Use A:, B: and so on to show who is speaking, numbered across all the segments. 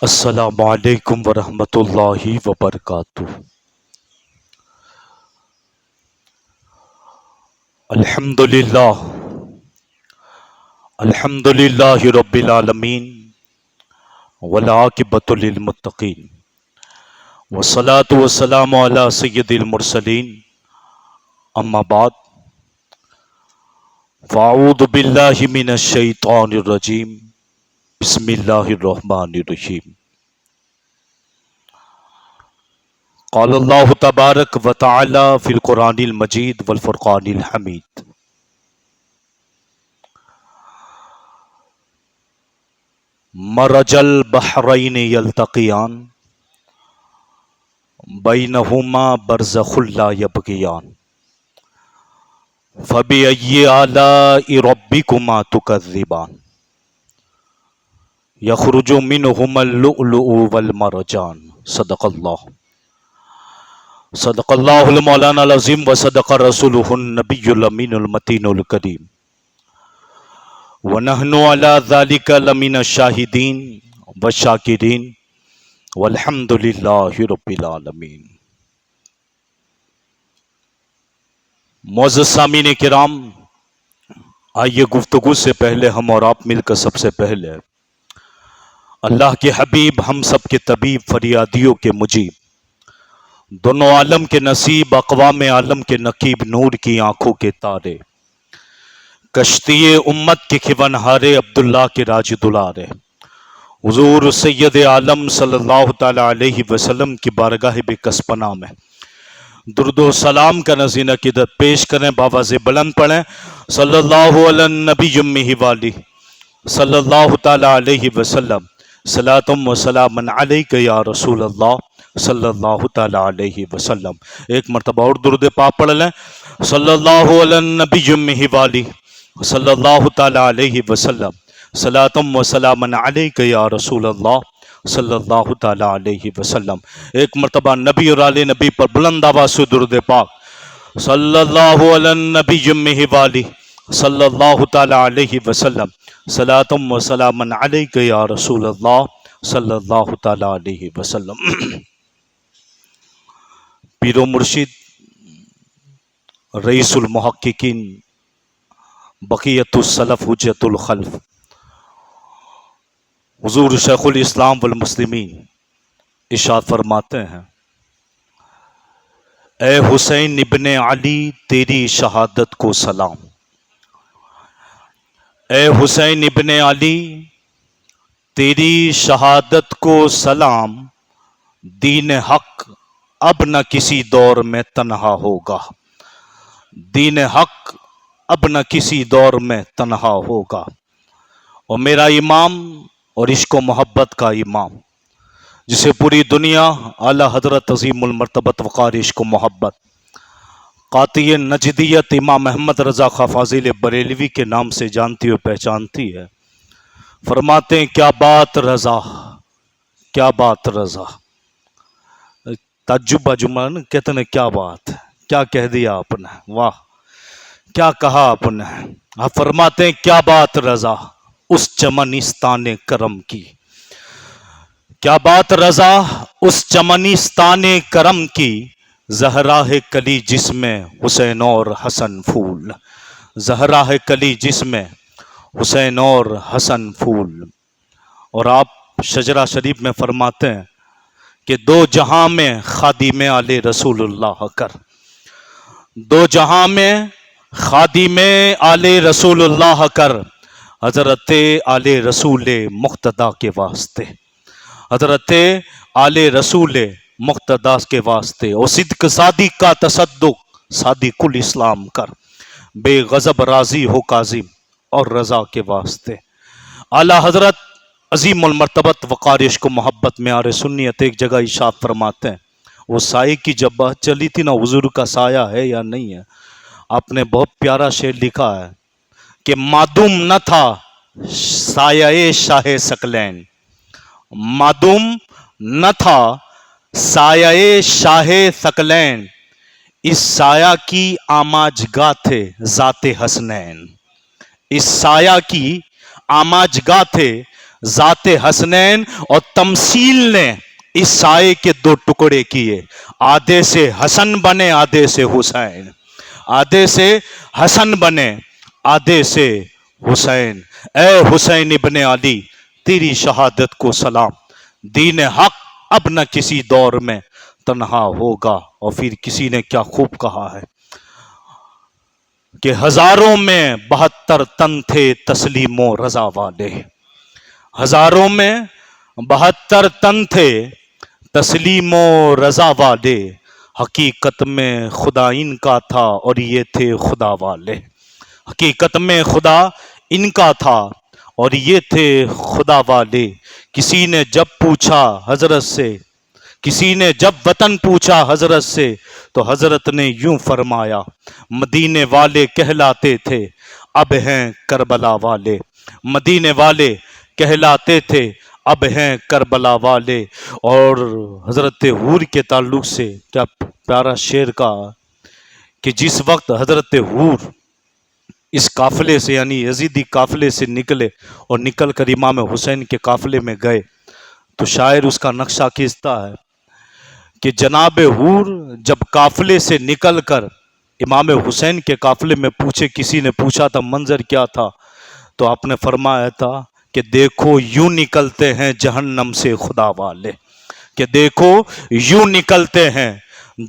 A: السلام علیکم ورحمۃ اللہ وبرکاتہ۔ الحمد للہ رب العالمین والعاقبۃ للمتقین والصلاة والسلام علی سید المرسلین، اما بعد فاعوذ باللہ من الشیطان الرجیم، بسم اللہ الرحمن الرحیم۔ قال اللہ تبارک و تعالی فی القرآن المجید والفرقان الحمید۔ مرج البحرین یلتقیان بینہما برزخ لا یبغیان فبأی آلاء ربکما تکذبان یخرج منہما اللؤلؤ والمرجان۔ صدق اللہ المولانا العظیم وصدق رسولہ النبی الامین المتین الکریم، ونحن علی ذلک لمن الشاہدین والشاکرین والحمد للہ رب العالمین۔ معزز سامعین کرام، آئیے گفتگو سے پہلے ہم اور آپ مل کر سب سے پہلے اللہ کے حبیب، ہم سب کے طبیب، فریادیوں کے مجیب، دونوں عالم کے نصیب، اقوام عالم کے نقیب، نور کی آنکھوں کے تارے، کشتی امت کے کھونہارے، عبداللہ کے راج دلارے، حضور سید عالم صلی اللہ تعالی علیہ وسلم کی بارگاہ بے کس پناہ میں درود و سلام کا نذیر عقیدت پیش کریں، باواز بلند پڑھیں، صلی اللہ علی النبی امیہ والی صلی اللہ تعالی علیہ وسلم، صلاۃ و سلام علیک یا رسول اللہ صلی اللہ تعالی علیہ وسلم۔ ایک مرتبہ اور درود پاک پڑھ لیں، صلی اللہ علی النبی امیہ والی صلی اللہ تعالی علیہ وسلم، صلاۃ و سلام علیک یا رسول اللہ صلی اللہ تعالی علیہ وسلم۔ ایک مرتبہ نبی اور آل نبی پر بلند آواز سے درود پاک، صلی اللہ علی النبی امیہ والی صلی اللہ تعالی علیہ وسلم، صلاۃ و سلام علیک یا رسول اللہ صلی اللہ تعالی علیہ وسلم۔ پیر و مرشد، رئیس المحققین، بقیت السلف، حجت الخلف، حضور شیخ الاسلام والمسلمین ارشاد فرماتے ہیں، اے حسین ابن علی تیری شہادت کو سلام، اے حسین ابن علی تیری شہادت کو سلام، دین حق اب نہ کسی دور میں تنہا ہوگا، دین حق اب نہ کسی دور میں تنہا ہوگا۔ اور میرا امام اور عشق و محبت کا امام، جسے پوری دنیا اعلیٰ حضرت عظیم المرتبت وقار عشق و محبت قاطع نجدیت امام احمد رضا خاں فاضل بریلوی کے نام سے جانتی و پہچانتی ہے، فرماتے ہیں کیا بات رضا، کیا بات رضا۔ تعجب جملہ کہتے ہیں کیا بات، کیا کہہ دیا آپ نے، واہ کیا کہا آپ نے۔ آپ فرماتے ہیں کیا بات رضا اس چمنستان کرم کی، کیا بات رضا اس چمنستان کرم کی، زہرا ہے کلی جس میں حسین اور حسن پھول، زہرا ہے کلی جس میں حسین اور حسن پھول۔ اور آپ شجرہ شریف میں فرماتے ہیں کہ دو جہاں میں خادم آل رسول اللہ کر، دو جہاں میں خادم آل رسول اللہ کر، حضرت آل رسول مقتدیٰ کے واسطے، حضرت آل رسول مقتدیٰ کے واسطے، اور صدق صادق کا تصدق صادق الاسلام کر، بے غضب راضی ہو کاظم اور رضا کے واسطے۔ اعلیٰ حضرت عظیم المرتبت وقار عشق و محبت میں معیار سنیت ایک جگہ ارشاد فرماتے ہیں، وہ سائے کی جب بات چلی تھی نا، حضور کا سایہ ہے یا نہیں ہے، آپ نے بہت پیارا شعر لکھا ہے کہ معدوم نہ تھا سایہ شاہ ثقلین، معدوم نہ تھا سایہ شاہ ثقلین، اس سایہ کی آماجگاہ تھے ذات حسنین، اس سایہ کی آماجگاہ تھے ذات حسنین اور تمثیل نے اس سائے کے دو ٹکڑے کیے، آدھے سے حسن بنے آدھے سے حسین، آدھے سے حسن بنے آدھے سے حسین۔ اے حسین ابن علی تیری شہادت کو سلام، دین حق اب نہ کسی دور میں تنہا ہوگا۔ اور پھر کسی نے کیا خوب کہا ہے کہ ہزاروں میں 72 تن تھے تسلیم و رضا والے، ہزاروں میں 72 تن تھے تسلیم و رضا والے، حقیقت میں خدا ان کا تھا اور یہ تھے خدا والے، حقیقت میں خدا ان کا تھا اور یہ تھے خدا والے۔ کسی نے جب پوچھا حضرت سے، کسی نے جب وطن پوچھا حضرت سے، تو حضرت نے یوں فرمایا، مدینے والے کہلاتے تھے اب ہیں کربلا والے، مدینے والے کہلاتے تھے اب ہیں کربلا والے۔ اور حضرت حور کے تعلق سے کیا پیارا شعر کا کہ جس وقت حضرت حور اس قافلے سے یعنی یزیدی قافلے سے نکلے اور نکل کر امام حسین کے قافلے میں گئے، تو شاعر اس کا نقشہ کھینچتا ہے کہ جناب حور جب قافلے سے نکل کر امام حسین کے قافلے میں پوچھے، کسی نے پوچھا تھا منظر کیا تھا، تو آپ نے فرمایا تھا کہ دیکھو یوں نکلتے ہیں جہنم سے خدا والے، کہ دیکھو یوں نکلتے ہیں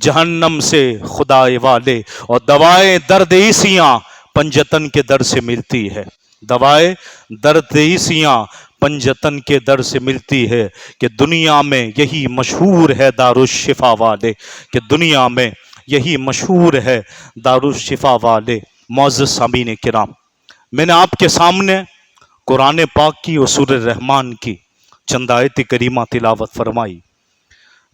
A: جہنم سے خدا والے۔ اور دوائے درد عیسیاں پنجتن کے در سے ملتی ہے، دوائے درد عیسیاں پنجتن کے در سے ملتی ہے، کہ دنیا میں یہی مشہور ہے دارالشفا والے، کہ دنیا میں یہی مشہور ہے دارالشفا والے۔ معزز سامعین کرام، میں نے آپ کے سامنے قرآن پاک کی اور سورہ رحمان کی چند آیت کریمہ تلاوت فرمائی،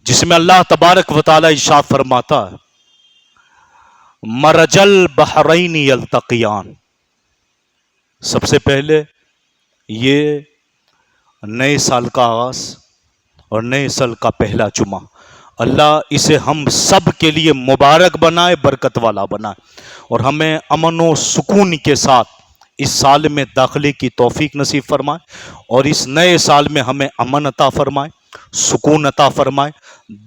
A: جس میں اللہ تبارک و تعالی ارشاد فرماتا ہے، مرج البحرین یلتقیان۔ سب سے پہلے یہ نئے سال کا آغاز اور نئے سال کا پہلا جمعہ، اللہ اسے ہم سب کے لیے مبارک بنائے، برکت والا بنائے، اور ہمیں امن و سکون کے ساتھ اس سال میں داخلے کی توفیق نصیب فرمائے، اور اس نئے سال میں ہمیں امن عطا فرمائے، سکون عطا فرمائے،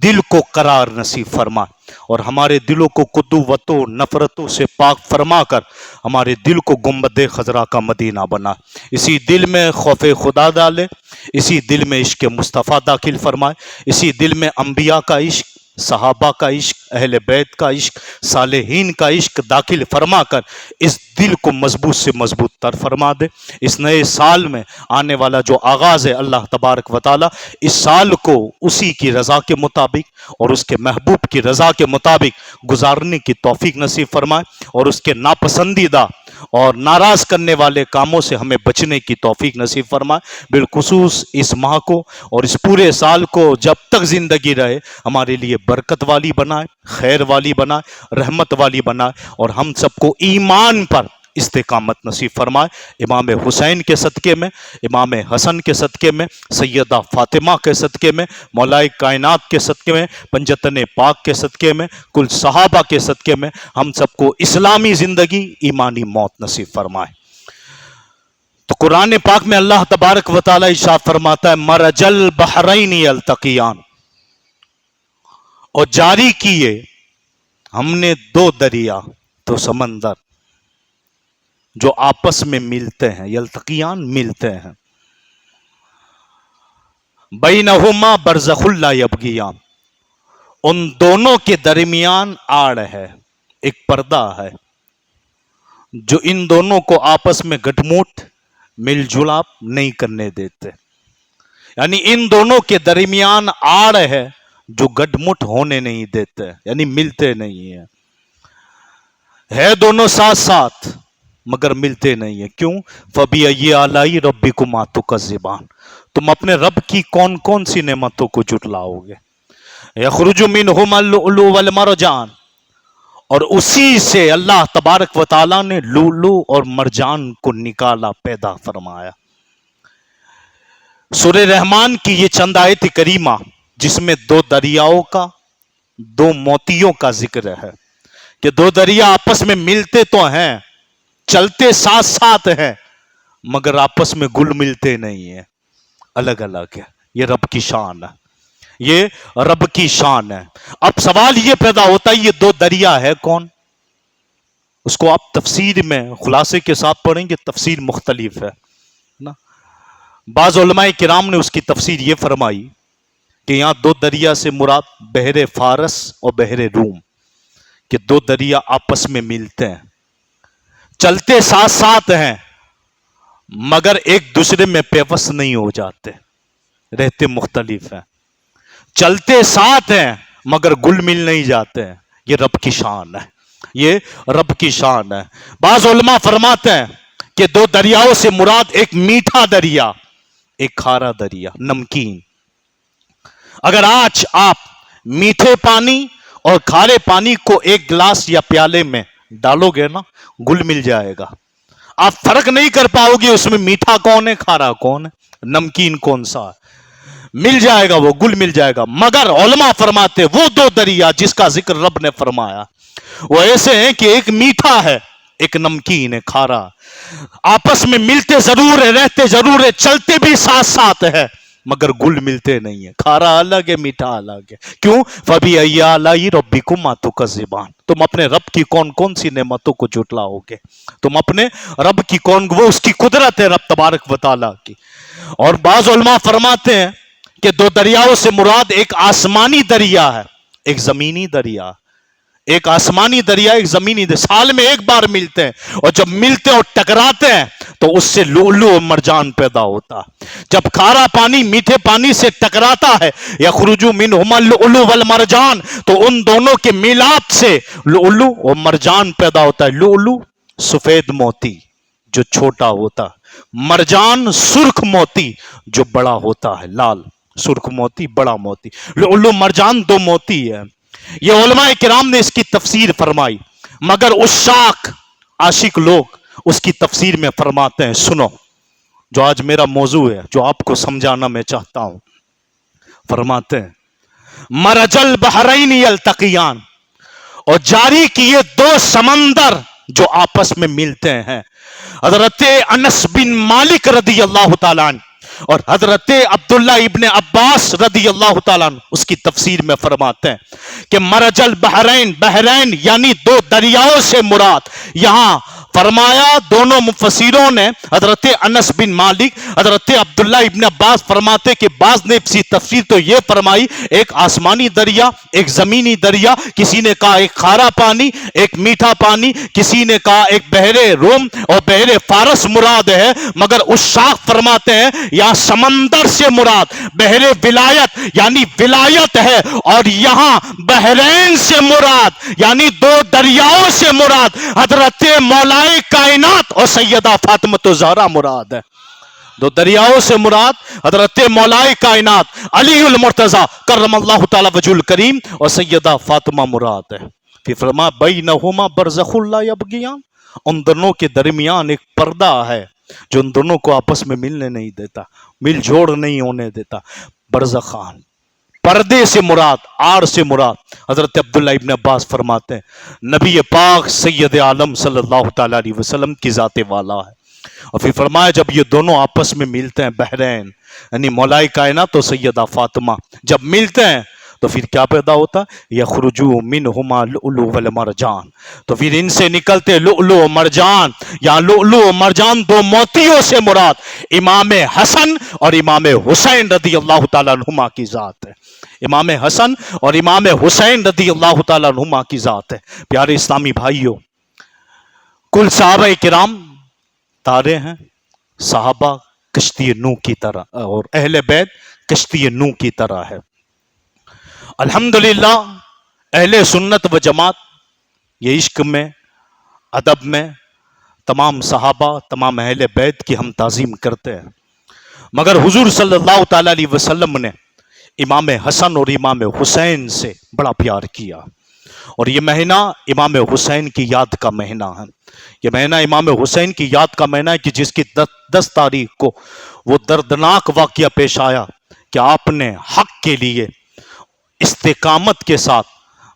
A: دل کو قرار نصیب فرمائے، اور ہمارے دلوں کو قدوتوں نفرتوں سے پاک فرما کر ہمارے دل کو گنبد خضرا کا مدینہ بنا، اسی دل میں خوف خدا ڈالے، اسی دل میں عشق مصطفیٰ داخل فرمائے، اسی دل میں انبیاء کا عشق، صحابہ کا عشق، اہل بیت کا عشق، صالحین کا عشق داخل فرما کر اس دل کو مضبوط سے مضبوط تر فرما دے۔ اس نئے سال میں آنے والا جو آغاز ہے، اللہ تبارک و تعالی اس سال کو اسی کی رضا کے مطابق اور اس کے محبوب کی رضا کے مطابق گزارنے کی توفیق نصیب فرمائے، اور اس کے ناپسندیدہ اور ناراض کرنے والے کاموں سے ہمیں بچنے کی توفیق نصیب فرمائے۔ بالخصوص اس ماہ کو اور اس پورے سال کو جب تک زندگی رہے ہمارے لیے برکت والی بنائے، خیر والی بنائے، رحمت والی بنائے، اور ہم سب کو ایمان پر استقامت نصیب فرمائے۔ امام حسین کے صدقے میں، امام حسن کے صدقے میں، سیدہ فاطمہ کے صدقے میں، مولا کائنات کے صدقے میں، پنجتن پاک کے صدقے میں، کل صحابہ کے صدقے میں ہم سب کو اسلامی زندگی، ایمانی موت نصیب فرمائے۔ تو قرآن پاک میں اللہ تبارک و تعالی ارشاد فرماتا ہے، مرج البحرین یلتقیان، اور جاری کیے ہم نے دو دریا، دو سمندر جو آپس میں ملتے ہیں، یلتقیان ملتے ہیں، بینہما برزخ لا یبغیان، ان دونوں کے درمیان آڑ ہے، ایک پردہ ہے جو ان دونوں کو آپس میں گٹ موٹ مل جلاپ نہیں کرنے دیتے، یعنی ان دونوں کے درمیان آڑ ہے جو گٹ مٹ ہونے نہیں دیتے، یعنی ملتے نہیں ہیں، ہے دونوں ساتھ ساتھ مگر ملتے نہیں ہیں۔ کیوں؟ فَبِأَيِّ آلَاءِ رَبِّكُمَا تُكَذِّبَانِ، تم اپنے رب کی کون کون سی نعمتوں کو جھٹلاؤ گے۔ يَخْرُجُ مِنْهُمَا اللُّؤْلُؤُ وَالْمَرْجَانُ، اور اسی سے اللہ تبارک و تعالیٰ نے لؤلؤ اور مرجان کو نکالا، پیدا فرمایا۔ سورہ رحمان کی یہ چند آیت کریمہ جس میں دو دریاؤں کا، دو موتیوں کا ذکر ہے، کہ دو دریا آپس میں ملتے تو ہیں، چلتے ساتھ ساتھ ہیں، مگر آپس میں گل ملتے نہیں ہیں۔ الگ الگ ہے. یہ رب کی شان ہے, یہ رب کی شان ہے. اب سوال یہ پیدا ہوتا ہے یہ دو دریا ہے کون؟ اس کو آپ تفسیر میں خلاصے کے ساتھ پڑھیں گے, تفسیر مختلف ہے نا. بعض علماء کرام نے اس کی تفسیر یہ فرمائی کہ یہاں دو دریا سے مراد بحر فارس اور بحر روم, کہ دو دریا آپس میں ملتے ہیں, چلتے ساتھ ساتھ ہیں مگر ایک دوسرے میں پیوست نہیں ہو جاتے, رہتے مختلف ہیں. چلتے ساتھ ہیں مگر گل مل نہیں جاتے ہیں. یہ رب کی شان ہے, یہ رب کی شان ہے. بعض علماء فرماتے ہیں کہ دو دریاؤں سے مراد ایک میٹھا دریا, ایک کھارا دریا, نمکین. اگر آج آپ میٹھے پانی اور کھارے پانی کو ایک گلاس یا پیالے میں ڈالو گے نا, گل مل جائے گا. آپ فرق نہیں کر پاؤ گے اس میں میٹھا کون ہے, کھارا کون ہے, نمکین کون سا ہے. مل جائے گا, وہ گل مل جائے گا. مگر علماء فرماتے وہ دو دریا جس کا ذکر رب نے فرمایا وہ ایسے ہیں کہ ایک میٹھا ہے, ایک نمکین ہے, کھارا. آپس میں ملتے ضرور ہے, رہتے ضرور ہے, چلتے بھی ساتھ ساتھ ہے مگر گل ملتے نہیں ہیں. کھارا الگ ہے, میٹھا الگ ہے. کیوں؟ فَبِأَيِّ آلَاءِ رَبِّكُمَا تُكَذِّبَانِ. تم اپنے رب کی کون کون سی نعمتوں کو جھٹلاؤ گے؟ تم اپنے رب کی کون, وہ اس کی قدرت ہے رب تبارک و تعالیٰ کی. اور بعض علماء فرماتے ہیں کہ دو دریاؤں سے مراد ایک آسمانی دریا ہے, ایک زمینی دریا. ایک آسمانی دریا, ایک زمینی دریا, سال میں ایک بار ملتے ہیں, اور جب ملتے اور ٹکراتے ہیں تو اس سے لؤلؤ و مرجان پیدا ہوتا ہے. جب کھارا پانی میٹھے پانی سے ٹکراتا ہے, یخرج منہما اللؤلؤ والمرجان, تو ان دونوں کے میلاد سے لؤلؤ و مرجان پیدا ہوتا ہے. لؤلؤ سفید موتی جو چھوٹا ہوتا, مرجان سرخ موتی جو بڑا ہوتا ہے, لال سرخ موتی, بڑا موتی. لؤلؤ مرجان دو موتی ہے. یہ علماء کرام نے اس کی تفسیر فرمائی, مگر عشاق عاشق لوگ اس کی تفسیر میں فرماتے ہیں, سنو جو آج میرا موضوع ہے, جو آپ کو سمجھانا میں چاہتا ہوں. فرماتے ہیں مرج البحرین یلتقیان, اور جاری کیے دو سمندر جو آپس میں ملتے ہیں. حضرت انس بن مالک رضی اللہ تعالیٰ عنہ اور حضرت عبداللہ ابن عباس رضی اللہ تعالیٰ عنہ اس کی تفسیر میں فرماتے ہیں کہ مرج البحرین, بحرین یعنی دو دریاؤں سے مراد. یہاں فرمایا دونوں مفسروں نے, حضرت انس بن مالک, حضرت عبداللہ ابن عباس فرماتے کہ بعض نے اسی تفسیر تو یہ فرمائی ایک آسمانی دریا, ایک زمینی دریا. کسی نے کہا ایک کھارا پانی, ایک میٹھا پانی. کسی نے کہا ایک بحر روم اور بحر فارس مراد ہے. مگر عشاق فرماتے ہیں یہاں سمندر سے مراد بحر ولایت یعنی ولایت ہے, اور یہاں بحرین سے مراد یعنی دو دریاؤں سے مراد حضرت مولا کائنات اور سیدہ فاطمہ الزہرا مراد ہے. دو دریاؤں سے مراد حضرت مولا کائنات علی المرتضی کرم اللہ تعالی وجہ الکریم اور سیدہ فاطمہ مراد ہے. پھر فرمایا بینہما برزخ لا یبغیان, ان دونوں کے درمیان ایک پردہ ہے جو ان دونوں کو آپس میں ملنے نہیں دیتا, مل جوڑ نہیں ہونے دیتا. برزخان, پردے سے مراد, آڑ سے مراد. حضرت عبداللہ ابن عباس فرماتے ہیں نبی پاک سید عالم صلی اللہ تعالیٰ علیہ وسلم کی ذات والا ہے. اور پھر فرمایا جب یہ دونوں آپس میں ملتے ہیں, بحرین یعنی مولا کائنات تو سیدہ فاطمہ جب ملتے ہیں تو پھر کیا پیدا ہوتا, یخرج منہما اللؤلؤ والمرجان, تو پھر ان سے نکلتے لؤلؤ و مرجان. یہاں لؤلؤ و مرجان دو موتیوں سے مراد امام حسن اور امام حسین رضی اللہ تعالیٰ عنہما کی ذات ہے. امام حسن اور امام حسین رضی اللہ تعالیٰ عنہما کی ذات ہے. پیارے اسلامی بھائیوں, کل صحابہ کرام تارے ہیں, صحابہ کشتی نوح کی طرح اور اہل بیت کشتی نوح کی طرح ہے. الحمدللہ اہل سنت و جماعت یہ عشق میں, ادب میں تمام صحابہ, تمام اہل بیت کی ہم تعظیم کرتے ہیں. مگر حضور صلی اللہ تعالیٰ علیہ وسلم نے امام حسن اور امام حسین سے بڑا پیار کیا, اور یہ مہینہ امام حسین کی یاد کا مہینہ ہے. یہ مہینہ امام حسین کی یاد کا مہینہ ہے کہ جس کی 10 تاریخ کو وہ دردناک واقعہ پیش آیا کہ آپ نے حق کے لیے استقامت کے ساتھ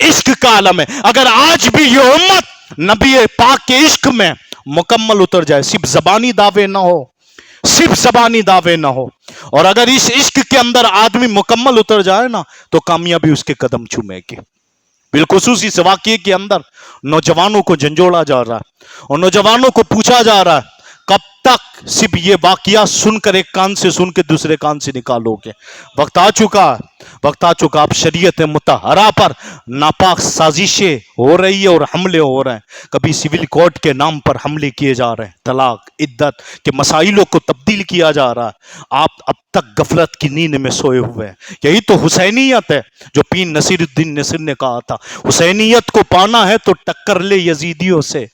A: عشق کا عالم ہے. اگر آج بھی یہ امت نبی پاک کے عشق میں مکمل اتر جائے، صرف زبانی دعوے نہ ہو، صرف زبانی دعوے نہ ہو، اور اگر اس عشق کے اندر آدمی مکمل اتر جائے نا تو کامیابی اس کے قدم چومے گی. بالخصوص اس واقعے کے اندر نوجوانوں کو جھنجھوڑا جا رہا ہے اور نوجوانوں کو پوچھا جا رہا ہے کب تک صرف یہ واقعہ سن کر ایک کان سے سن کے دوسرے کان سے نکالو گے. وقت آ چکا ہے، وقت آ چکا. اب شریعت مطہرہ پر ناپاک سازشیں ہو رہی ہے اور حملے ہو رہے ہیں. کبھی سول کورٹ کے نام پر حملے کیے جا رہے ہیں، طلاق عدت کے مسائلوں کو تبدیل کیا جا رہا ہے. آپ اب تک غفلت کی نیند میں سوئے ہوئے ہیں. یہی تو حسینیت ہے جو پیر نصیر الدین نصیر نے کہا تھا، حسینیت کو پانا ہے تو ٹکر لے یزیدیوں سے.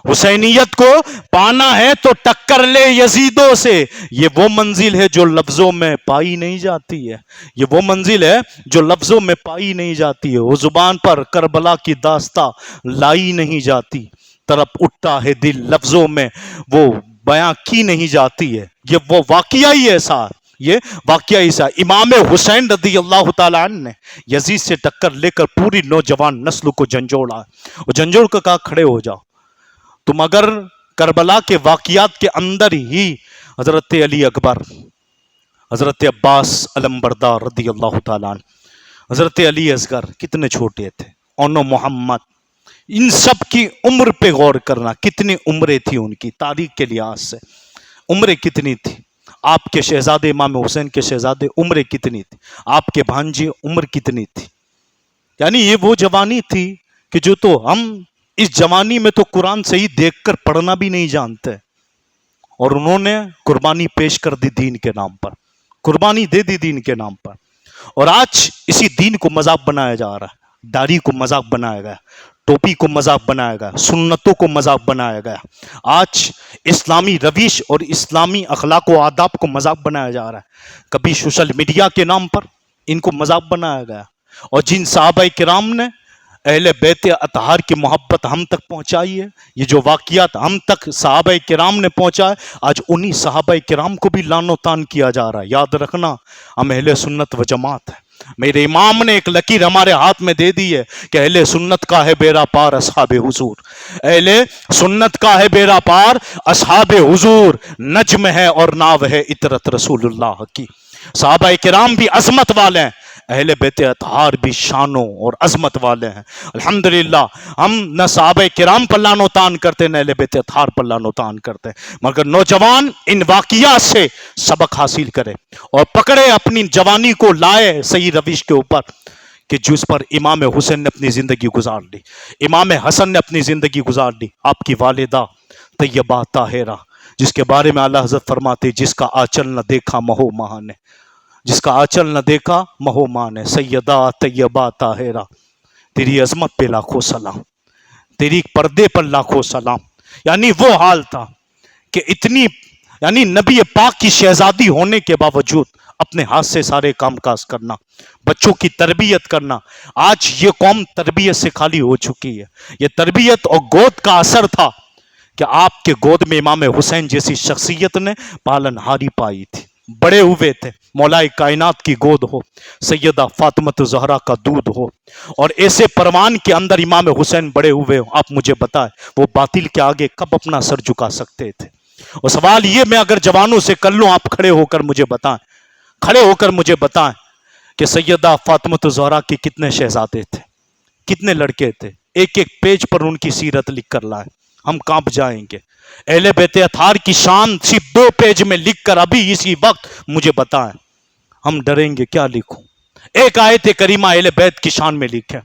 A: حسینیت کو پانا ہے تو ٹکر لے یزیدوں سے. یہ وہ منزل ہے جو لفظوں میں پائی نہیں جاتی ہے، یہ وہ منزل ہے جو لفظوں میں پائی نہیں جاتی ہے. وہ زبان پر کربلا کی داستاں لائی نہیں جاتی، طرف اٹھتا ہے دل لفظوں میں وہ بیاں کی نہیں جاتی ہے. یہ وہ واقعہ ہی ایسا ہے، یہ واقعہ ایسا. امام حسین رضی اللہ تعالیٰ عنہ نے یزید سے ٹکر لے کر پوری نوجوان نسل کو جھنجھوڑا، اور جھنجھوڑ کر کہا کھڑے ہو جاؤ. تم اگر کربلا کے واقعات کے اندر ہی حضرت علی اکبر، حضرت عباس علمبردار رضی اللہ تعالیٰ عنہ، حضرت علی اصغر کتنے چھوٹے تھے، اونو محمد، ان سب کی عمر پہ غور کرنا. کتنی عمریں تھی ان کی تاریخ کے لحاظ سے، عمریں کتنی تھی. آپ کے شہزادے امام حسین کے شہزادے عمریں کتنی تھی، آپ کے بھانجے عمر کتنی تھی. یعنی یہ وہ جوانی تھی کہ جو تو ہم اس جوانی میں تو قرآن سے ہی دیکھ کر پڑھنا بھی نہیں جانتے، اور انہوں نے قربانی پیش کر دی دین کے نام پر، قربانی دے دی دین کے نام پر. اور آج اسی دین کو مذاق بنایا جا رہا ہے. داڑھی کو مذاق بنایا گیا، ٹوپی کو مذاق بنایا گیا، سنتوں کو مذاق بنایا گیا. آج اسلامی روش اور اسلامی اخلاق و آداب کو مذاق بنایا جا رہا ہے. کبھی سوشل میڈیا کے نام پر ان کو مذاق بنایا گیا. اور جن صحابہ کرام نے اہل بیت اطہار کی محبت ہم تک پہنچائی ہے، یہ جو واقعات ہم تک صحابہ کرام نے پہنچا ہے، آج انہی صحابہ کرام کو بھی لعن و طعن کیا جا رہا ہے. یاد رکھنا ہم اہل سنت و جماعت ہیں. میرے امام نے ایک لکیر ہمارے ہاتھ میں دے دی ہے کہ اہل سنت کا ہے بیڑا پار اصحاب حضور. اہل سنت کا ہے بیڑا پار اصحاب حضور. نجم ہے اور ناو ہے اطرت رسول اللہ کی. صحابہ کرام بھی عظمت والے ہیں، اہل بیت اطہار بھی شانوں اور عظمت والے ہیں. الحمدللہ ہم نہ صحابہ کرام پر لعن و طعن کرتے، نہ اہل بیت اطہار پر لعن و طعن کرتے، مگر نوجوان ان واقعات سے سبق حاصل کرے اور پکڑے اپنی جوانی کو، لائے صحیح روش کے اوپر کہ جس پر امام حسین نے اپنی زندگی گزار لی، امام حسن نے اپنی زندگی گزار لی. آپ کی والدہ طیبہ طاہرہ جس کے بارے میں اعلیٰ حضرت فرماتے جس کا آنچل نہ دیکھا مہو مہان ہے، جس کا آنچل نہ دیکھا مہو مان ہے. سیدہ طیبہ طاہرہ تیری عظمت پہ لاکھوں سلام، تیری پردے پر لاکھوں سلام. یعنی وہ حال تھا کہ اتنی، یعنی نبی پاک کی شہزادی ہونے کے باوجود اپنے ہاتھ سے سارے کام کاج کرنا، بچوں کی تربیت کرنا. آج یہ قوم تربیت سے خالی ہو چکی ہے. یہ تربیت اور گود کا اثر تھا کہ آپ کے گود میں امام حسین جیسی شخصیت نے پالن ہاری پائی تھی، بڑے ہوئے تھے. مولائے کائنات کی گود ہو، سیدہ فاطمہ زہرا کا دودھ ہو، اور ایسے پروان کے اندر امام حسین بڑے ہوئے ہو. آپ مجھے بتائیں وہ باطل کے آگے کب اپنا سر جھکا سکتے تھے؟ اور سوال یہ میں اگر جوانوں سے کر لوں، آپ کھڑے ہو کر مجھے بتائیں، کھڑے ہو کر مجھے بتائیں کہ سیدہ فاطمہ زہرا کے کتنے شہزادے تھے، کتنے لڑکے تھے؟ ایک ایک پیج پر ان کی سیرت لکھ کر لائیں، ہم کانپ جائیں گے. اہل بیت اطہار کی شان صرف 2 پیج میں لکھ کر ابھی اسی وقت مجھے بتائیں، ہم ڈریں گے کیا لکھوں؟ ایک آیت کریمہ اہل بیت کی شان میں لکھیں،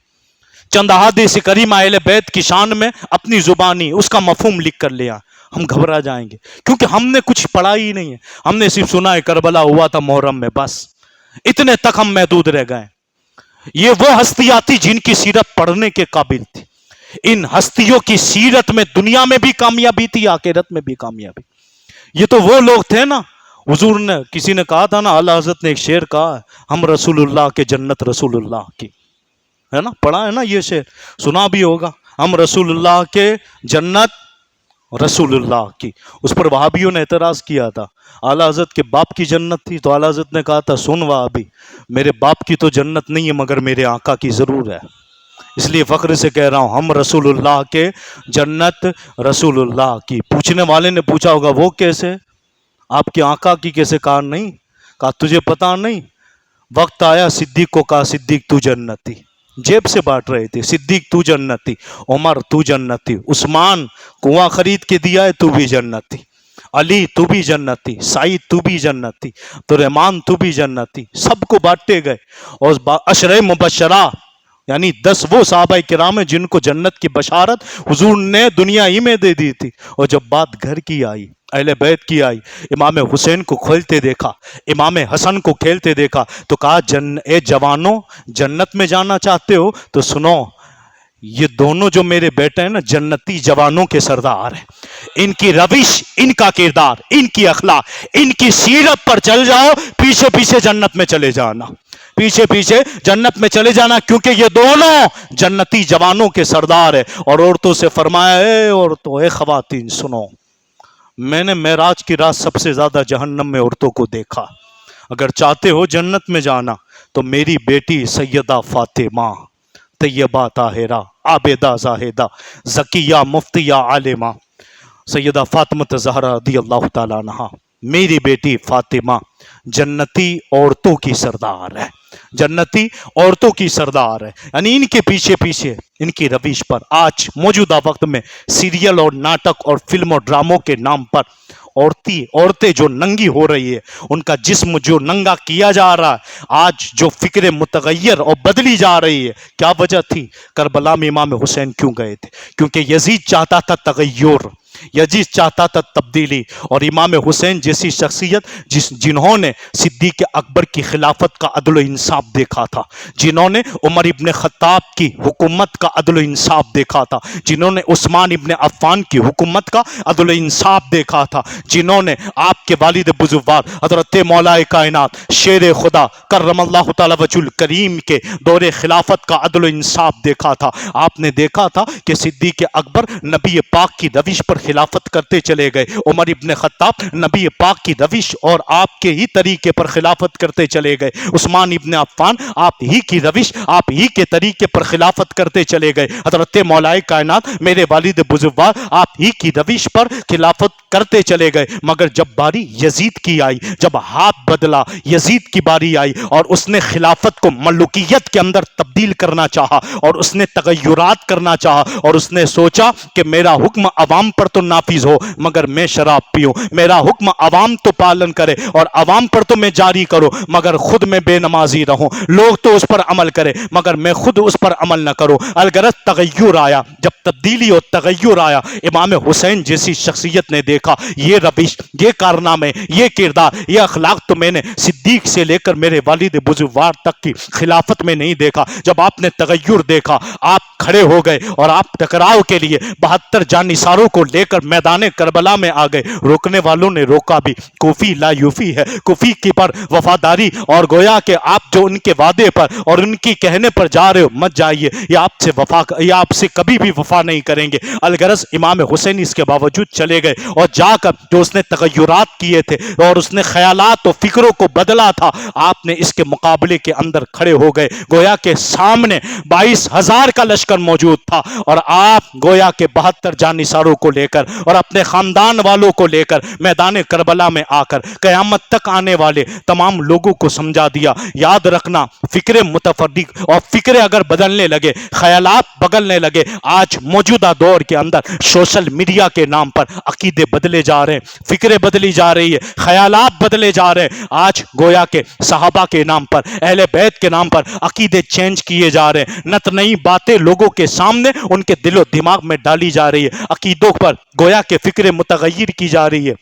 A: چند احادیث کریمہ اہل بیت کی شان میں اپنی زبانی اس کا مفہوم لکھ کر لیا، ہم گھبرا جائیں گے. کیونکہ ہم نے کچھ پڑھا ہی نہیں ہے، ہم نے صرف سنا ہے کربلا ہوا تھا محرم میں، بس اتنے تک ہم محدود رہ گئے. یہ وہ ہستیاں تھی جن کی سیرت پڑھنے کے قابل تھی. ان ہستیوں کی سیرت میں دنیا میں بھی کامیابی تھی، آخرت میں بھی کامیابی. یہ تو وہ لوگ تھے نا، حضور نے، کسی نے کہا تھا نا، اعلیٰ حضرت نے ایک شعر کہا ہے، ہم رسول اللہ کے جنت رسول اللہ کی، ہے نا، پڑھا ہے نا یہ شعر، سنا بھی ہوگا، ہم رسول اللہ کے جنت رسول اللہ کی. اس پر وہابیوں نے اعتراض کیا تھا، اعلیٰ حضرت کے باپ کی جنت تھی، تو اعلیٰ حضرت نے کہا تھا سن وہابی، میرے باپ کی تو جنت نہیں ہے مگر میرے آقا کی ضرور ہے. اس لیے فخر سے کہہ رہا ہوں ہم رسول اللہ کے، جنت رسول اللہ کی۔ پوچھنے والے نے پوچھا ہوگا وہ کیسے؟ آپ کے آقا کی کیسے؟ کہا نہیں، کہا تجھے پتا نہیں؟ وقت آیا صدیق کو کہا صدیق تو جنتی، جیب سے بانٹ رہے تھے، صدیق تو جنتی، عمر تو جنتی، عثمان کنواں خرید کے دیا ہے تو بھی جنتی، علی تو بھی جنتی، سعید تو بھی جنتی، تو رحمان تو بھی جنتی، سب کو بانٹے گئے۔ اور عشرہ مبشرہ یعنی 10 وہ صحابہ کرام ہیں جن کو جنت کی بشارت حضور نے دنیا ہی میں دے دی تھی۔ اور جب بات گھر کی آئی، اہل بیت کی آئی، امام حسین کو کھیلتے دیکھا، امام حسن کو کھیلتے دیکھا، تو کہا اے جوانوں جنت میں جانا چاہتے ہو تو سنو، یہ دونوں جو میرے بیٹے ہیں نا جنتی جوانوں کے سردار ہیں، ان کی روش، ان کا کردار، ان کی اخلاق، ان کی سیرت پر چل جاؤ، پیچھے پیچھے جنت میں چلے جانا، پیچھے پیچھے جنت میں چلے جانا، کیونکہ یہ دونوں جنتی جوانوں کے سردار ہیں۔ اور عورتوں سے فرمایا اے عورتوں، اے خواتین سنو، میں نے معراج کی رات سب سے زیادہ جہنم میں عورتوں کو دیکھا، اگر چاہتے ہو جنت میں جانا تو میری بیٹی سیدہ فاطمہ، طیبہ طاہرہ، عابدہ زاہدہ، زکیہ مفتیہ عالمہ، سیدہ فاطمہ زہرا رضی اللہ تعالیٰ عنہا، میری بیٹی فاطمہ جنتی عورتوں کی سردار ہے، جنتی عورتوں کی سردار ہے، یعنی ان کے پیچھے پیچھے ان کی روش پر آج موجودہ وقت میں سیریل اور ناٹک اور فلم اور ڈراموں کے نام پر عورتیں جو ننگی ہو رہی ہے، ان کا جسم جو ننگا کیا جا رہا ہے، آج جو فکر متغیر اور بدلی جا رہی ہے، کیا وجہ تھی؟ کربلا میں امام حسین کیوں گئے تھے؟ کیونکہ یزید چاہتا تھا تغیر، یزید چاہتا تھا تبدیلی، اور امام حسین جیسی شخصیت جنہوں نے صدیق اکبر کی خلافت کا عدل و انصاف دیکھا تھا، جنہوں نے عمر ابن خطاب کی حکومت کا عدل و انصاف دیکھا تھا، جنہوں نے عثمان ابن عفان کی حکومت کا عدل و انصاف دیکھا تھا، جنہوں نے آپ کے والد بزرگوار حضرت مولا کائنات شیر خدا کرم اللہ تعالی وجہ الکریم کے دور خلافت کا عدل و انصاف دیکھا تھا، آپ نے دیکھا تھا کہ صدیق اکبر نبی پاک کی روش پر خلافت کرتے چلے گئے، عمر ابن خطاب نبی پاک کی روش اور آپ کے ہی طریقے پر خلافت کرتے چلے گئے، عثمان ابن عفان آپ ہی کی روش، آپ ہی کے طریقے پر خلافت کرتے چلے گئے، حضرت مولا کائنات میرے والد بزرگوار آپ ہی کی روش پر خلافت کرتے چلے گئے، مگر جب باری یزید کی آئی، جب ہاتھ بدلا، یزید کی باری آئی اور اس نے خلافت کو ملوکیت کے اندر تبدیل کرنا چاہا، اور اس نے تغیرات کرنا چاہا، اور اس نے سوچا کہ میرا حکم عوام پر تو نافذ ہو مگر میں شراب پیوں، میرا حکم عوام تو پالن کرے اور عوام پر تو میں جاری کروں مگر خود میں بے نمازی رہوں، لوگ تو اس پر عمل کرے مگر میں خود اس پر عمل نہ کروں، الغرض تغیر آیا، جب تبدیلی اور تغیر آیا، امام حسین جیسی شخصیت نے دیکھا یہ روش، یہ کارنامے، یہ کردار، یہ اخلاق تو میں نے صدیق سے لے کر میرے والد بزرگوار تک کی خلافت میں نہیں دیکھا۔ جب آپ نے تغیر دیکھا، آپ کھڑے ہو گئے اور آپ ٹکراؤ کے لیے 72 جانثاروں کو لے کر میدان کربلا میں آ گئے، روکنے والوں نے روکا بھی، کوفی لا یوفی ہے، کوفی کی پر وفاداری، اور گویا کہ آپ جو ان کے وعدے پر اور ان کی کہنے پر جا رہے ہو مت جائیے، یہ آپ سے کبھی بھی وفا نہیں کریں گے، الغرض امام حسین اس کے باوجود چلے گئے، اور جا کر جو اس نے تغیرات کیے تھے اور اس نے خیالات و فکروں کو بدلا تھا، آپ نے اس کے مقابلے کے اندر کھڑے ہو گئے، گویا کہ سامنے 22,000 کا لشکر موجود تھا، اور آپ گویا کہ 72 جانثاروں کو لے کر اور اپنے خاندان والوں کو لے کر میدان کربلا میں آ کر قیامت تک آنے والے تمام لوگوں کو سمجھا دیا، یاد رکھنا فکر متفرق اور فکر اگر بدلنے لگے، خیالات بدلنے لگے، آج موجودہ دور کے اندر سوشل میڈیا کے نام پر عقیدے بدلے جا رہے ہیں، فکریں بدلی جا رہی ہے، خیالات بدلے جا رہے ہیں، آج گویا کہ صحابہ کے نام پر، اہل بیت کے نام پر عقیدے چینج کیے جا رہے ہیں، نت نئی باتیں لوگوں کے سامنے ان کے دل و دماغ میں ڈالی جا رہی ہے، عقیدوں پر گویا کہ فکریں متغیر کی جا رہی ہے،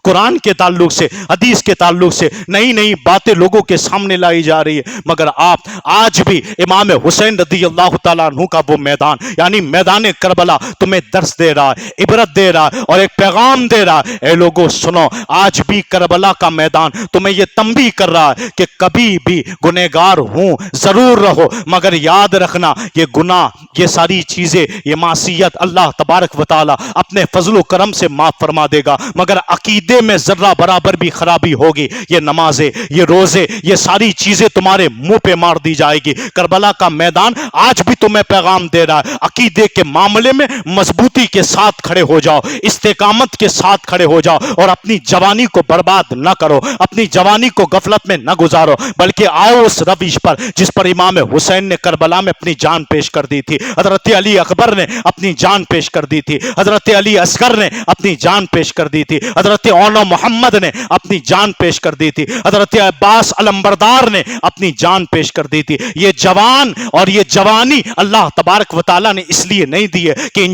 A: قرآن کے تعلق سے، حدیث کے تعلق سے نئی نئی باتیں لوگوں کے سامنے لائی جا رہی ہے، مگر آپ آج بھی امام حسین رضی اللہ تعالیٰ عنہ کا وہ میدان یعنی میدان کربلا تمہیں درس دے رہا ہے، عبرت دے رہا ہے اور ایک پیغام دے رہا ہے، اے لوگوں سنو، آج بھی کربلا کا میدان تمہیں یہ تنبیہ کر رہا ہے کہ کبھی بھی گنہگار ہوں ضرور رہو، مگر یاد رکھنا یہ گناہ، یہ ساری چیزیں، یہ معصیت اللہ تبارک و تعالیٰ اپنے فضل و کرم سے معاف فرما دے گا، مگر عقیدے میں ذرہ برابر بھی خرابی ہوگی، یہ نمازیں، یہ روزے، یہ ساری چیزیں تمہارے منہ پہ مار دی جائے گی۔ کربلا کا میدان آج بھی تمہیں پیغام دے رہا ہے، عقیدے کے معاملے میں مضبوطی کے ساتھ کھڑے ہو جاؤ، استقامت کے ساتھ کھڑے ہو جاؤ، اور اپنی جوانی کو برباد نہ کرو، اپنی جوانی کو غفلت میں نہ گزارو، بلکہ آؤ اس روش پر جس پر امام حسین نے کربلا میں اپنی جان پیش کر دی تھی، حضرت علی اکبر نے اپنی جان پیش کر دی تھی، حضرت علی اصغر نے اپنی جان پیش کر دی تھی، حضرت اون محمد نے اپنی جان پیش کر دی تھی، حضرت عباس علمبردار نے اپنی جان پیش کر دی تھی۔ یہ جوان اور یہ جوانی اللہ تبارک و تعالیٰ نے اس لیے نہیں دی ہے کہ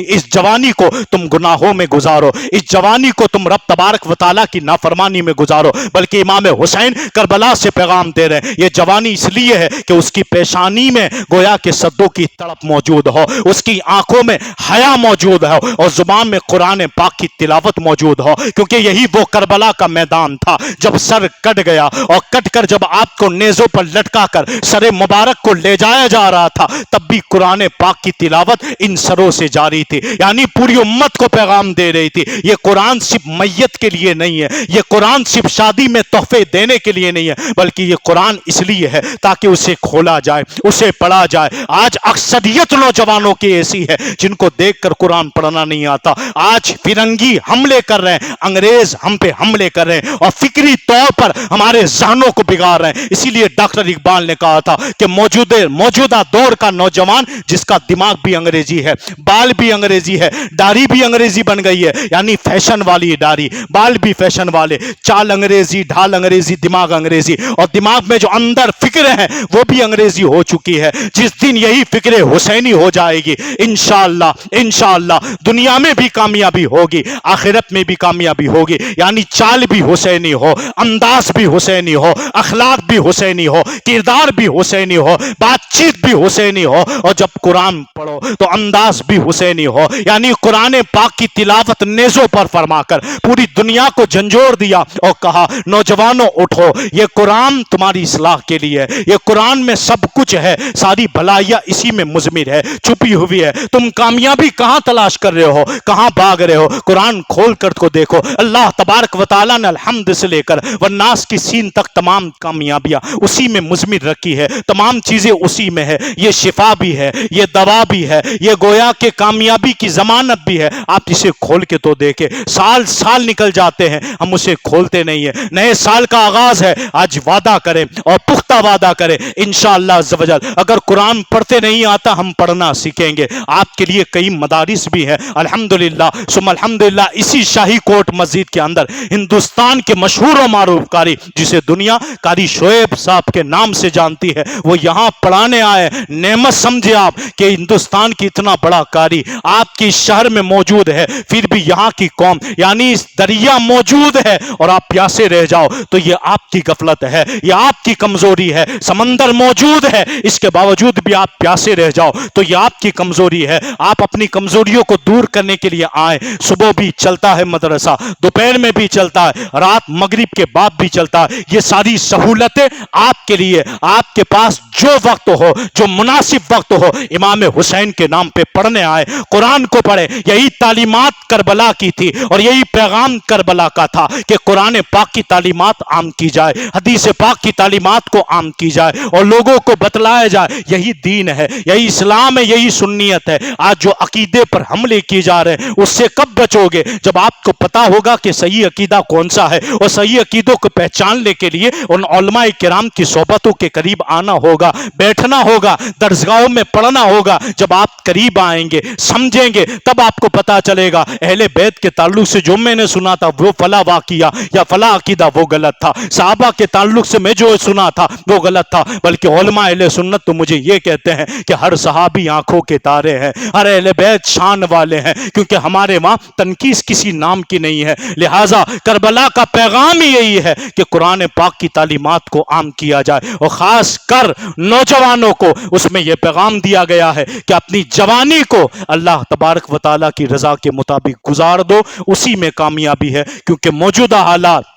A: اس جوانی کو تم گناہوں میں گزارو، اس جوانی کو تم رب تبارک و تعالیٰ کی نافرمانی میں گزارو، بلکہ امام حسین کربلا سے پیغام دے رہے ہیں یہ جوانی اس لیے ہے کہ اس کی پیشانی میں گویا کہ صدوں کی تڑپ موجود ہو، اس کی آنکھوں میں حیا موجود ہو، اور زبان میں قرآن پاک کی تلاوت موجود ہو، کیونکہ یہی وہ کربلا کا میدان تھا جب سر کٹ گیا، اور کٹ کر جب آپ کو نیزوں پر لٹکا کر سر مبارک کو لے جایا جا رہا تھا، تب بھی قرآن پاک کی تلاوت ان سروں سے جاری تھی، یعنی پوری امت کو پیغام دے رہی تھی۔ یہ قرآن صرف میت کے لیے نہیں ہے، یہ قرآن صرف شادی میں تحفے دینے کے لیے نہیں ہے، بلکہ یہ قرآن اس لیے ہے تاکہ اسے کھولا جائے، اسے پڑھا جائے۔ آج اکثریت نوجوانوں کی ایسی ہے جن کو دیکھ کر قرآن پڑھنا نہیں آتا۔ آج فرنگی حملے کر رہے ہیں، انگریز ہم پہ حملے کر رہے ہیں، اور فکری طور پر ہمارے ذہنوں کو بگاڑ رہے ہیں۔ اسی لیے ڈاکٹر اقبال نے کہا تھا کہ موجودہ دور کا نوجوان جس کا دماغ بھی انگریزی ہے، بال بھی انگریزی ہے، داڑھی بھی انگریزی بن گئی ہے، یعنی فیشن والی داڑھی، بال بھی فیشن والے، چال انگریزی، ڈھال انگریزی، دماغ انگریزی، اور دماغ میں جو اندر فکر ہیں وہ بھی انگریزی ہو چکی ہے۔ جس دن یہی فکر حسینی ہو جائے گی، انشاءاللہ دنیا میں بھی کامیابی ہوگی، آخرت میں بھی کامیابی ہوگی، یعنی چال بھی حسینی ہو، انداز بھی حسینی ہو، اخلاق بھی حسینی ہو، کردار بھی حسینی ہو، بات چیت بھی حسینی ہو، اور جب قرآن پڑھو تو انداز بھی حسینی ہو، یعنی قرآن پاک کی تلاوت نیزوں پر فرما کر پوری دنیا کو جھنجھوڑ دیا اور کہا نوجوانوں اٹھو، یہ قرآن تمہاری اصلاح کے لیے ہے، یہ قرآن میں سب کچھ ہے، ساری بھلائیاں اسی میں مضمر ہے، چھپی ہوئی ہے۔ تم کامیابی کہاں تلاش کر رہے ہو، کہاں بھاگ رہے ہو؟ قرآن کھول کر کو دیکھو، اللہ تبارک و تعالیٰ نے الحمد سے لے کر والناس کی سین تک تمام کامیابیاں اسی میں مضمر رکھی ہے، تمام چیزیں اسی میں ہے، یہ شفا بھی ہے، یہ دوا بھی ہے، یہ گویا کہ کامیابی کی ضمانت بھی ہے۔ آپ اسے کھول کے تو دیکھیں، سال نکل جاتے ہیں، ہم اسے کھولتے نہیں ہیں۔ نئے سال کا آغاز ہے، آج وعدہ کریں اور پختہ وعدہ کریں انشاءاللہ عز و جل، اگر قرآن پڑھتے نہیں آتا ہم پڑھنا سیکھیں گے۔ آپ کے لیے کئی مدارس بھی ہیں الحمدللہ ثم الحمدللہ۔ اسی شاہی کوٹ مسجد کے اندر ہندوستان کے مشہور و معروف قاری جسے دنیا قاری شعیب صاحب کے نام سے جانتی ہے، وہ یہاں پڑھانے آئے۔ نعمت سمجھے آپ کہ ہندوستان کی اتنا بڑا قاری آپ کی شہر میں موجود ہے، پھر بھی یہاں کی قوم یعنی اس دریا موجود ہے اور آپ پیاسے رہ جاؤ تو یہ آپ کی غفلت ہے، یہ آپ کی کمزوری ہے۔ سمندر موجود ہے، اس کے باوجود بھی آپ پیاسے رہ جاؤ تو یہ آپ کی کمزوری ہے۔ آپ اپنی کمزوریوں کو دور کرنے کے لیے آئیں۔ صبح بھی چلتا ہے مدرسہ، دوپہر میں بھی چلتا ہے، رات مغرب کے بعد بھی چلتا ہے۔ یہ ساری سہولتیں آپ کے لیے، آپ کے پاس جو وقت ہو، جو مناسب وقت ہو، امام حسین کے نام پہ پڑھنے آئے، قرآن کو پڑھے۔ یہی تعلیمات کربلا کی تھی اور یہی پیغام کربلا کا تھا کہ قرآن پاک کی تعلیمات عام کی جائے، حدیث پاک کی تعلیمات کو عام کی جائے اور لوگوں کو بتلایا جائے۔ یہی دین ہے، یہی اسلام ہے، یہی سنیت ہے۔ آج جو عقیدے پر حملے کیے جا رہے ہیں اس سے کب بچو گے؟ جب آپ کو پتا ہوگا کہ صحیح عقیدہ کون سا ہے، اور صحیح عقیدوں کو پہچاننے کے لیے ان علماء کرام کی صحبتوں کے قریب آنا ہوگا، بیٹھنا ہوگا، درسگاہوں میں پڑھنا ہوگا۔ جب آپ قریب آئیں گے، سمجھیں گے، تب آپ کو پتا چلے گا اہل بیت کے تعلق سے جو میں نے سنا تھا وہ فلاں واقعہ یا فلاں عقیدہ وہ غلط تھا، صحابہ کے تعلق سے میں جو سنا تھا وہ غلط تھا، بلکہ علماء اہل سنت تو مجھے یہ کہتے ہیں کہ ہر صحابی آنکھوں کے تارے ہیں، ہر اہل بیت شان والے ہیں، کیونکہ ہمارے وہاں تنقیص کسی نام کی نہیں ہے۔ لہٰذا کربلا کا پیغام ہی یہی ہے کہ قرآن پاک کی تعلیمات کو عام کیا جائے، اور خاص کر نوجوانوں کو اس میں یہ پیغام دیا گیا ہے کہ اپنی جوانی کو اللہ تبارک و تعالیٰ کی رضا کے مطابق گزار دو، اسی میں کامیابی ہے۔ کیونکہ موجودہ حالات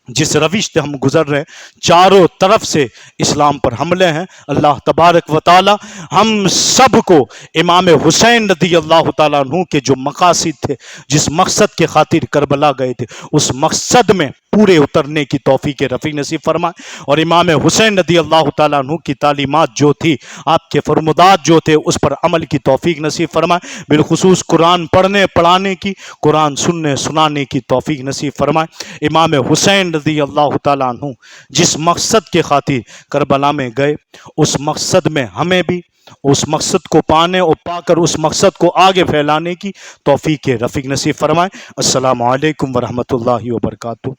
A: جس روش سے ہم گزر رہے ہیں، چاروں طرف سے اسلام پر حملے ہیں۔ اللہ تبارک و تعالی ہم سب کو امام حسین رضی اللہ تعالیٰ عنہ کے جو مقاصد تھے، جس مقصد کے خاطر کربلا گئے تھے، اس مقصد میں پورے اترنے کی توفیق رفیع نصیب فرمائے، اور امام حسین رضی اللہ تعالیٰ عنہ کی تعلیمات جو تھی، آپ کے فرمودات جو تھے، اس پر عمل کی توفیق نصیب فرمائے، بالخصوص قرآن پڑھنے پڑھانے کی، قرآن سننے سنانے کی توفیق نصیب فرمائے۔ امام حسین رضی اللہ تعالیٰ عنہ جس مقصد کے خاطر کربلا میں گئے، اس مقصد میں ہمیں بھی اس مقصد کو پانے اور پا کر اس مقصد کو آگے پھیلانے کی توفیق رفیق نصیب فرمائے۔ السلام علیکم ورحمۃ اللہ وبرکاتہ۔